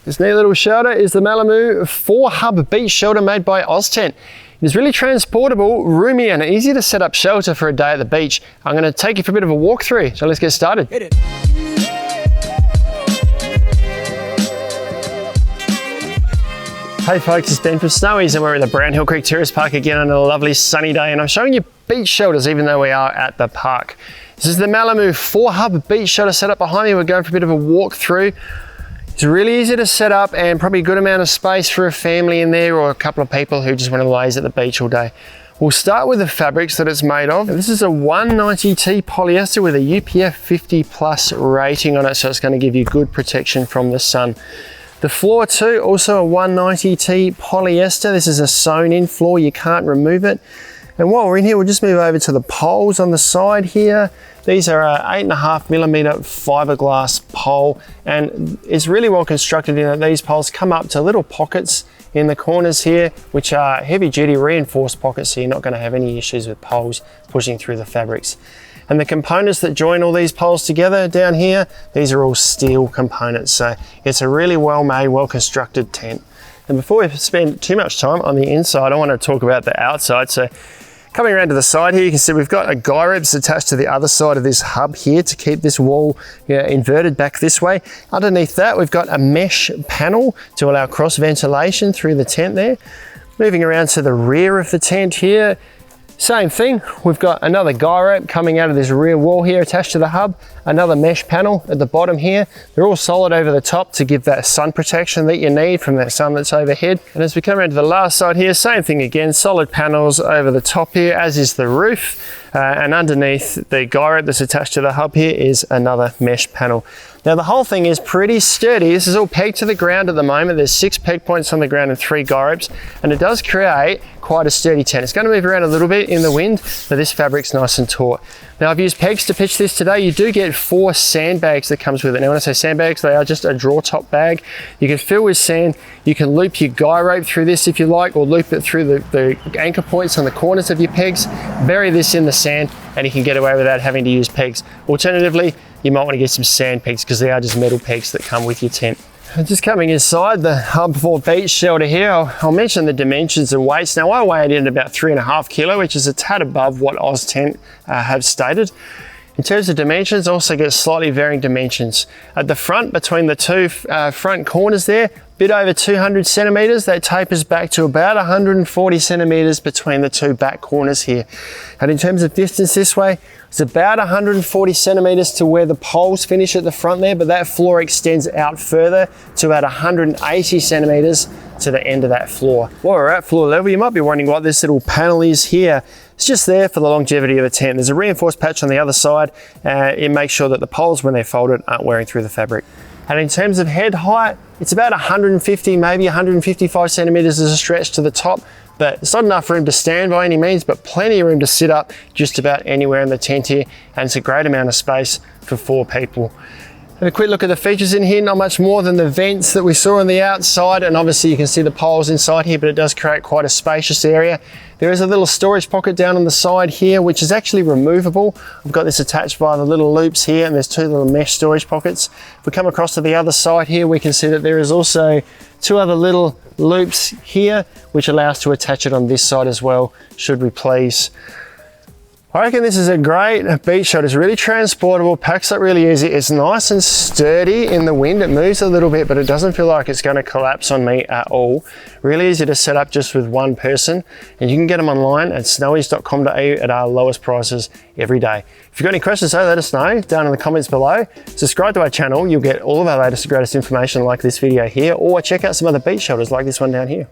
This neat little shelter is the Malamoo 4-hub beach shelter made by Oztent. It is really transportable, roomy and easy to set up shelter for a day at the beach. I'm going to take you for a bit of a walkthrough, so let's get started. Hit it. Hey folks, it's Ben from Snowies and we're at the Brown Hill Creek Tourist Park again on a lovely sunny day, and I'm showing you beach shelters even though we are at the park. This is the Malamoo 4-hub beach shelter set up behind me. We're going for a bit of a walk through. It's really easy to set up and probably a good amount of space for a family in there or a couple of people who just want to laze at the beach all day. We'll start with the fabrics that it's made of. This is a 190T polyester with a UPF 50+ rating on it, so it's going to give you good protection from the sun. The floor too, also a 190T polyester. This is a sewn in floor, you can't remove it. And while we're in here, we'll just move over to the poles on the side here. These are a 8.5mm fiberglass pole, and it's really well constructed in that these poles come up to little pockets in the corners here, which are heavy duty reinforced pockets, so you're not going to have any issues with poles pushing through the fabrics. And the components that join all these poles together down here, these are all steel components, so it's a really well made, well constructed tent. And before we spend too much time on the inside, I want to talk about the outside. So coming around to the side here, you can see we've got a guy rope that's attached to the other side of this hub here to keep this wall inverted back this way. Underneath that, we've got a mesh panel to allow cross ventilation through the tent there. Moving around to the rear of the tent here, same thing, we've got another guy rope coming out of this rear wall here attached to the hub, another mesh panel at the bottom here. They're all solid over the top to give that sun protection that you need from that sun that's overhead. And as we come around to the last side here, same thing again, solid panels over the top here, as is the roof. And underneath the guy rope that's attached to the hub here is another mesh panel. Now the whole thing is pretty sturdy. This is all pegged to the ground at the moment. There's 6 peg points on the ground and 3 guy ropes, and it does create quite a sturdy tent. It's going to move around a little bit in the wind, but this fabric's nice and taut. Now I've used pegs to pitch this today. You do get 4 sandbags that comes with it. Now when I say sandbags, they are just a draw top bag. You can fill with sand. You can loop your guy rope through this if you like, or loop it through the anchor points on the corners of your pegs. Bury this in the sand and you can get away without having to use pegs. Alternatively, you might want to get some sand pegs because they are just metal pegs that come with your tent. Just coming inside the hub for beach shelter here, I'll mention the dimensions and weights. Now I weigh it in at about 3.5 kilo, which is a tad above what Oztent have stated. In terms of dimensions, also get slightly varying dimensions. At the front, between the two front corners there, bit over 200 centimeters, that tapers back to about 140 centimeters between the two back corners here. And in terms of distance this way, it's about 140 centimeters to where the poles finish at the front there, but that floor extends out further to about 180 centimeters to the end of that floor. While we're at floor level, you might be wondering what this little panel is here. It's just there for the longevity of the tent. There's a reinforced patch on the other side. It makes sure that the poles, when they're folded, aren't wearing through the fabric. And in terms of head height, it's about 150, maybe 155 centimeters as a stretch to the top, but it's not enough room to stand by any means, but plenty of room to sit up just about anywhere in the tent here. And it's a great amount of space for 4 people. Have a quick look at the features in here, not much more than the vents that we saw on the outside, and obviously you can see the poles inside here, but it does create quite a spacious area. There is a little storage pocket down on the side here, which is actually removable. I've got this attached by the little loops here, and there's 2 little mesh storage pockets. If we come across to the other side here, we can see that there is also 2 other little loops here, which allow us to attach it on this side as well, should we please. I reckon this is a great beach shelter. It's really transportable, packs up really easy. It's nice and sturdy in the wind. It moves a little bit, but it doesn't feel like it's going to collapse on me at all. Really easy to set up just with one person. And you can get them online at snowies.com.au at our lowest prices every day. If you've got any questions, though, let us know down in the comments below. Subscribe to our channel. You'll get all of our latest and greatest information like this video here, or check out some other beach shelters like this one down here.